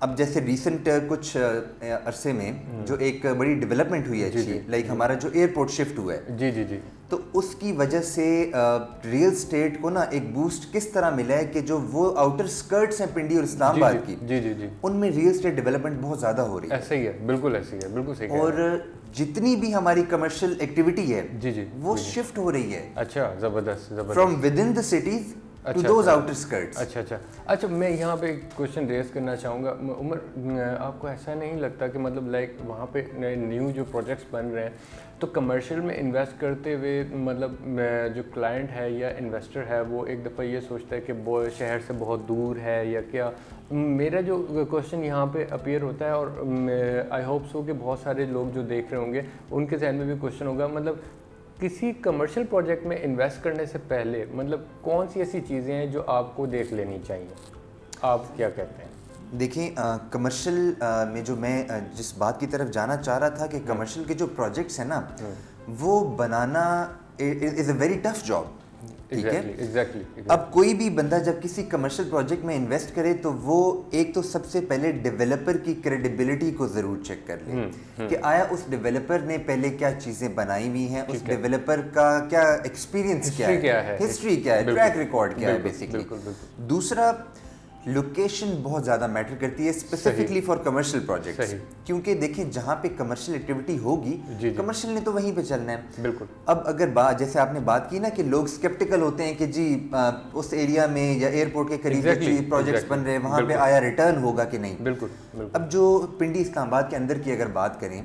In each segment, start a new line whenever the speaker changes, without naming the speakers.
اب جیسے ریسنٹ کچھ عرصے میں جو ایک بڑی ڈیولپمنٹ ہوئی ہے اچھی، لائک ہمارا جو ایئرپورٹ شفٹ ہوا ہے،
جی جی جی،
تو اس کی وجہ سے ریئل اسٹیٹ کو نا ایک بوسٹ کس طرح ملا ہے کہ جو وہ آؤٹر اسکرٹس ہیں پنڈی اور اسلام آباد کی،
جی جی جی،
ان میں ریئل اسٹیٹ ڈیولپمنٹ بہت زیادہ ہو رہی ہے.
ایسا ہی ہے، بالکل ایسے ہی ہے، بالکل صحیح.
اور جتنی بھی ہماری کمرشل ایکٹیویٹی ہے
جی جی
وہ شفٹ ہو رہی ہے.
اچھا، زبردست زبردست.
From within the cities to those outskirts.
اچھا اچھا اچھا، میں یہاں پہ ایک کوشچن ریز کرنا چاہوں گا. عمر، آپ کو ایسا نہیں لگتا کہ مطلب لائک وہاں پہ نیو جو پروجیکٹس بن رہے ہیں تو کمرشل میں انویسٹ کرتے ہوئے مطلب جو کلائنٹ ہے یا انویسٹر ہے وہ ایک دفعہ یہ سوچتا ہے کہ وہ شہر سے بہت دور ہے یا کیا؟ میرا جو کوشچن یہاں پہ اپیئر ہوتا ہے اور آئی ہوپ سو کہ بہت سارے لوگ جو دیکھ رہے ہوں گے ان کے ذہن میں بھی کوشچن ہوگا، مطلب کسی کمرشل پروجیکٹ میں انویسٹ کرنے سے پہلے مطلب کون سی ایسی چیزیں ہیں جو آپ کو دیکھ لینی چاہیے؟ آپ کیا کہتے ہیں؟
دیکھیں، کمرشل میں جو میں جس بات کی طرف جانا چاہ رہا تھا کہ کمرشل کے جو پروجیکٹس ہیں نا وہ بنانا از اے ویری ٹف جاب. ٹھیک ہے، اب کوئی بھی بندہ جب کسی کمرشل پروجیکٹ میں انویسٹ کرے تو وہ ایک تو سب سے پہلے ڈیولپر کی کریڈیبلٹی کو ضرور چیک کر لے کہ آیا اس ڈیولپر نے پہلے کیا چیزیں بنائی ہوئی ہیں، اس ڈیولپر کا کیا ایکسپیرینس کیا ہے، ہسٹری کیا ہے، ٹریک ریکارڈ کیا ہے بیسکلی. دوسرا، لوکیشن بہت زیادہ میٹر کرتی ہے اسپیسیفکلی فار کمرشل پروجیکٹس، کیونکہ دیکھیں جہاں پہ کمرشل ایکٹیویٹی ہوگی کمرشل نے تو وہیں پہ چلنا ہے. بالکل. اب اگر جیسے آپ نے بات کی نا کہ لوگ اسکیپٹیکل ہوتے ہیں کہ جی اس ایریا میں یا ایئرپورٹ کے قریب پروجیکٹس بن رہے ہیں وہاں پہ آیا ریٹرن ہوگا کہ نہیں. بالکل. اب جو پنڈی اسلام آباد کے اندر کی اگر بات کریں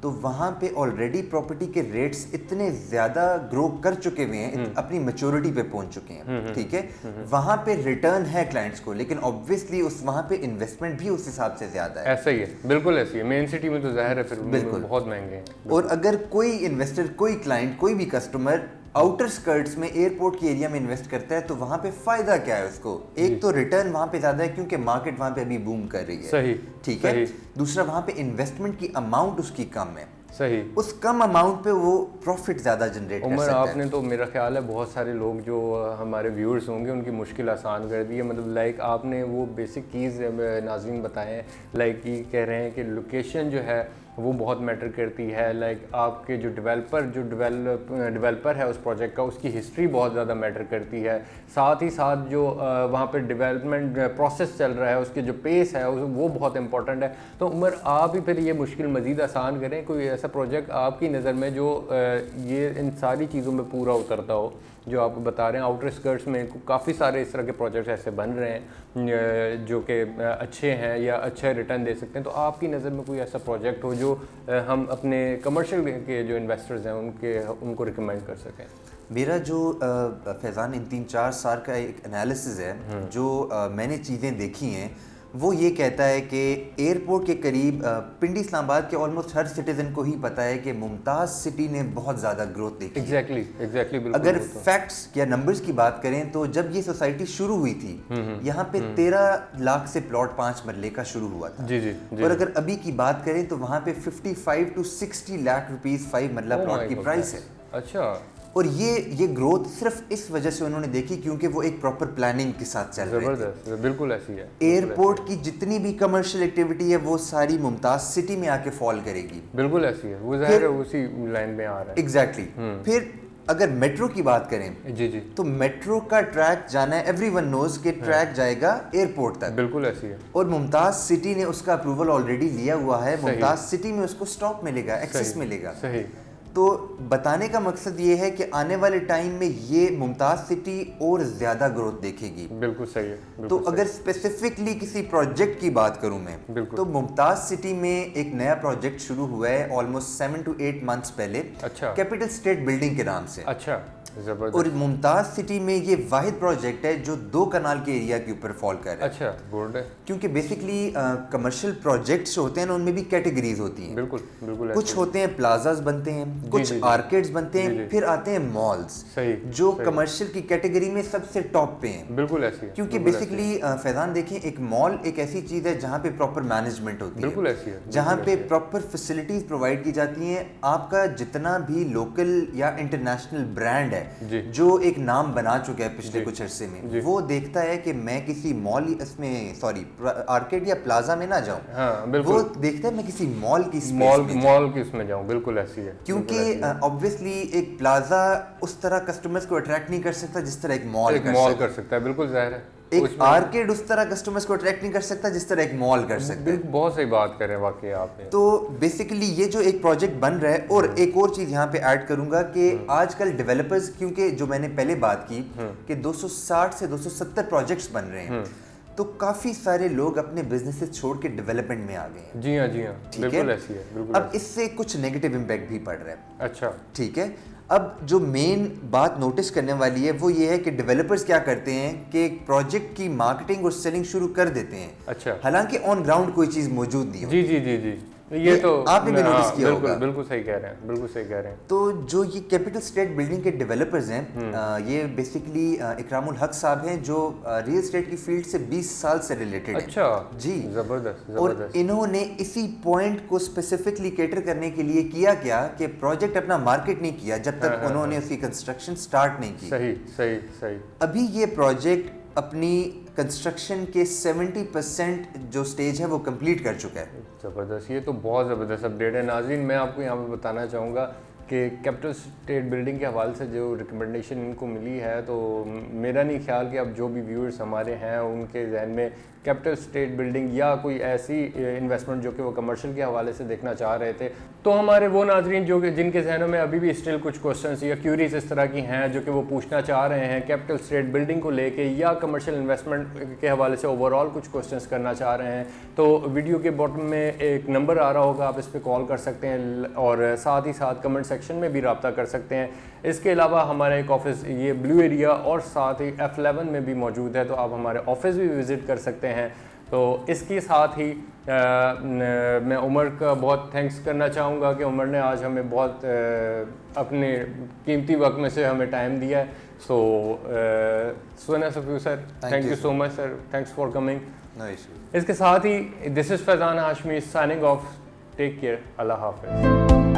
تو وہاں پہ آلریڈی پراپرٹی کے ریٹس اتنے زیادہ گرو کر چکے ہوئے ہیں، اپنی میچورٹی پہ پہنچ چکے ہیں. ٹھیک ہے، وہاں پہ ریٹرن ہے کلائنٹس کو، لیکن آبویسلی وہاں پہ انویسٹمنٹ بھی اس حساب سے زیادہ ہے.
ایسا ہی ہے، بالکل ایسی ہے. مین سٹی میں تو ظاہر ہے پھر بالکل بہت مہنگے ہیں.
اور اگر کوئی انویسٹر، کوئی کلائنٹ، کوئی بھی کسٹمر آؤٹر اسکرٹس میں ایئرپورٹ کی ایریا میں انویسٹ کرتا ہے تو وہاں پہ فائدہ کیا ہے اس کو؟ ایک تو ریٹرن وہاں پہ زیادہ ہے کیونکہ مارکیٹ وہاں پہ ابھی بوم کر رہی ہے. صحیح. ٹھیک ہے. دوسرا، وہاں پہ انویسٹمنٹ کی اماؤنٹ اس کی کم ہے. صحیح. اس کم اماؤنٹ پہ وہ پروفٹ زیادہ جنریٹ کر سکتا ہے.
عمر، آپ نے تو میرا خیال ہے بہت سارے لوگ جو ہمارے ویورز ہوں گے ان کی مشکل آسان کر دی ہے. مطلب لائک آپ نے وہ بیسک چیز ناظرین بتائے ہیں، لائک یہ کہہ رہے ہیں کہ لوکیشن جو ہے وہ بہت میٹر کرتی ہے. لائک آپ کے جو ڈیولپر ہے اس پروجیکٹ کا، اس کی ہسٹری بہت زیادہ میٹر کرتی ہے. ساتھ ہی ساتھ جو وہاں پہ ڈیولپمنٹ پروسیس چل رہا ہے اس کے جو پیس ہے وہ بہت امپورٹنٹ ہے. تو عمر، آپ ہی پھر یہ مشکل مزید آسان کریں. کوئی ایسا پروجیکٹ آپ کی نظر میں جو یہ ان ساری چیزوں میں پورا اترتا ہو جو آپ بتا رہے ہیں؟ آؤٹر اسکرٹس میں کافی سارے اس طرح کے پروجیکٹس ایسے بن رہے ہیں جو کہ اچھے ہیں یا اچھا ریٹرن دے سکتے ہیں. تو آپ کی نظر میں کوئی ایسا پروجیکٹ ہو جو ہم اپنے کمرشل کے جو انویسٹرز ہیں ان کو ریکمینڈ کر سکیں؟
میرا جو فیضان ان 3-4 سال کا ایک انالیسز ہے جو میں نے چیزیں دیکھی ہیں، وہ یہ کہتا ہے کہ ایئرپورٹ کے قریب پنڈی اسلام آباد کے آلموسٹ ہر سٹیزن کو ہی پتہ ہے کہ ممتاز سٹی نے بہت زیادہ گروتھ دیکھی.
ایگزیکٹلی.
اگر فیکٹس یا نمبرز کی بات کریں تو جب یہ سوسائٹی شروع ہوئی تھی یہاں پہ 13 لاکھ سے پلاٹ 5 مرلے کا شروع ہوا تھا. اور اگر ابھی کی بات کریں تو وہاں پہ 55 to 60 lakh rupees 5 marla plot کی پرائس ہے.
اچھا.
اور یہ گروتھ صرف اس وجہ سے انہوں نے دیکھی کیونکہ وہ ایک پراپر پلاننگ کے ساتھ چل رہے تھے.
بالکل ایسی ہے.
ایئرپورٹ کی جتنی بھی کمرشل ایکٹیویٹی ہے وہ ساری ممتاز سٹی میں آ کے فال کرے گی.
بالکل ایسی ہے، وہ ظاہر ہے اسی لائن میں آ رہا ہے.
ایگزیکٹلی. پھر اگر میٹرو کی بات کریں تو میٹرو کا ٹریک جانا ہے، ایوری ون نوز کہ ٹریک جائے گا ایئرپورٹ تک.
بالکل ایسی ہے.
اور ممتاز سٹی نے اس کا اپروول آلریڈی لیا ہوا ہے. ممتاز سٹی میں اس کو اسٹاپ ملے گا، ایکسیس ملے گا. صحیح. تو بتانے کا مقصد یہ ہے کہ آنے والے ٹائم میں یہ ممتاز سٹی اور زیادہ گروتھ دیکھے گی.
بالکل صحیح ہے.
تو اگر اسپیسیفکلی کسی پروجیکٹ کی بات کروں میں تو ممتاز سٹی میں ایک نیا پروجیکٹ شروع ہوا ہے آلموسٹ 7 to 8 months پہلے. اچھا. کیپٹل اسٹیٹ بلڈنگ کے نام سے. اچھا. اور ممتاز سٹی میں یہ واحد پروجیکٹ ہے جو 2 کنال کے ایریا کے اوپر فال کر رہا ہے.
اچھا. گڈ ہے.
کیونکہ بیسکلی کمرشل پروجیکٹس ہوتے ہیں نا ان میں بھی کیٹیگریز ہوتی ہیں. بالکل. کچھ ہوتے ہیں پلازاز بنتے ہیں، کچھ آرکیڈز بنتے ہیں، پھر آتے ہیں مالز جو کمرشل کی کیٹیگری میں سب سے ٹاپ پہ ہیں. بالکل ایسی ہے. کیونکہ بیسکلی فیضان دیکھیں، ایک مال ایک ایسی چیز ہے جہاں پہ پراپر مینجمنٹ ہوتی ہے. بالکل ایسی ہے. جہاں پہ پراپر فیسلٹیز پرووائڈ کی جاتی ہیں. آپ کا جتنا بھی لوکل یا انٹرنیشنل برانڈ ہے ہے جو ایک نام بنا چکا ہے پچھلے کچھ عرصے میں, وہ دیکھتا ہے کہ میں کسی مال اس میں آرکیڈ یا پلازا میں نہ جاؤں, وہ دیکھتا ہے میں کسی مال کی
اس میں جاؤں. بالکل ایسی ہے,
کیونکہ obviously ایک پلازا اس طرح کسٹمرز کو اٹریکٹ نہیں کر سکتا جس طرح ایک مال
کر سکتا ہے. بالکل ظاہر ہے.
ایک آرکیڈ اس طرح کسٹمرز کو اٹریکٹ نہیں کر سکتا جس طرح ایک مال کر سکتا ہے.
بہت صحیح بات کر رہے ہیں واقعی آپ نے.
تو بیسیکلی یہ جو ایک پروجیکٹ بن رہا ہے, اور ایک اور چیز یہاں پہ ایڈ کروں گا کہ آج کل ڈیولپرز, کیونکہ جو میں نے پہلے بات کی کہ 260 سے 270 پروجیکٹس بن رہے ہیں, تو کافی سارے لوگ اپنے بزنسز چھوڑ کے ڈیولپمنٹ میں آ گئے ہیں.
جی ہاں جی ہاں, بالکل ایسی ہے.
اب اس سے کچھ نیگیٹو امپیکٹ بھی پڑ رہا ہے.
اچھا
ٹھیک ہے. اب جو مین بات نوٹس کرنے والی ہے وہ یہ ہے کہ ڈیولپرز کیا کرتے ہیں کہ ایک پروجیکٹ کی مارکیٹنگ اور سیلنگ شروع کر دیتے ہیں.
اچھا.
حالانکہ آن گراؤنڈ کوئی چیز موجود نہیں ہوتی.
جی جی جی جی, یہ تو
آپ نے بھی نوٹس کیا ہوگا.
بالکل صحیح کہہ رہے ہیں, بالکل صحیح کہہ رہے ہیں.
تو جو یہ کیپٹل اسٹیٹ بلڈنگ کے ڈیولپرز ہیں, یہ بیسیکلی اکرام الحق صاحب ہیں جو ریئل اسٹیٹ کی فیلڈ سے 20 سال سے ریلیٹڈ ہیں.
اچھا
جی,
زبردست.
اور انہوں نے اسی پوائنٹ کو اسپیسیفکلی کیٹر کرنے کے لیے کیا کہ پروجیکٹ اپنا مارکیٹ نہیں کیا جب تک انہوں نے اس کی کنسٹرکشن سٹارٹ نہیں کی.
صحیح.
ابھی یہ پروجیکٹ اپنی کنسٹرکشن کے 70% جو سٹیج ہے وہ کمپلیٹ کر چکا ہے.
زبردست, یہ تو بہت زبردست اپڈیٹ ہے. ناظرین, میں آپ کو یہاں پہ بتانا چاہوں گا کہ کیپٹل اسٹیٹ بلڈنگ کے حوالے سے جو ریکمنڈیشن ان کو ملی ہے, تو میرا نہیں خیال کہ اب جو بھی ویورز ہمارے ہیں ان کے ذہن میں کیپٹل اسٹیٹ بلڈنگ یا کوئی ایسی انویسٹمنٹ جو کہ وہ کمرشل کے حوالے سے دیکھنا چاہ رہے تھے, تو ہمارے وہ ناظرین جو کہ جن کے ذہنوں میں ابھی بھی اسٹل کچھ کوشچنس یا کیوریز اس طرح کی ہیں جو کہ وہ پوچھنا چاہ رہے ہیں کیپٹل اسٹیٹ بلڈنگ کو لے کے یا کمرشل انویسٹمنٹ کے حوالے سے اوور آل کچھ کوشچنس کرنا چاہ رہے ہیں, تو ویڈیو کے باٹم میں ایک نمبر آ رہا ہوگا, آپ اس پہ کال کر سکتے ہیں اور ساتھ ہی ساتھ کمنٹ سیکشن میں بھی رابطہ کر سکتے ہیں. اس کے علاوہ ہمارا ایک آفس یہ بلو ایریا اور ساتھ ہی F11 میں بھی موجود ہے, تو آپ ہمارے آفس بھی وزٹ کر سکتے ہیں. تو اس کے ساتھ ہی میں عمر کا بہت تھینکس کرنا چاہوں گا کہ عمر نے آج ہمیں بہت اپنے قیمتی وقت میں سے ہمیں ٹائم دیا ہے. So nice of you sir, thank you so much sir, thanks for coming. اس کے ساتھ ہی this is Faizan Hashmi signing off. Take care, اللہ حافظ.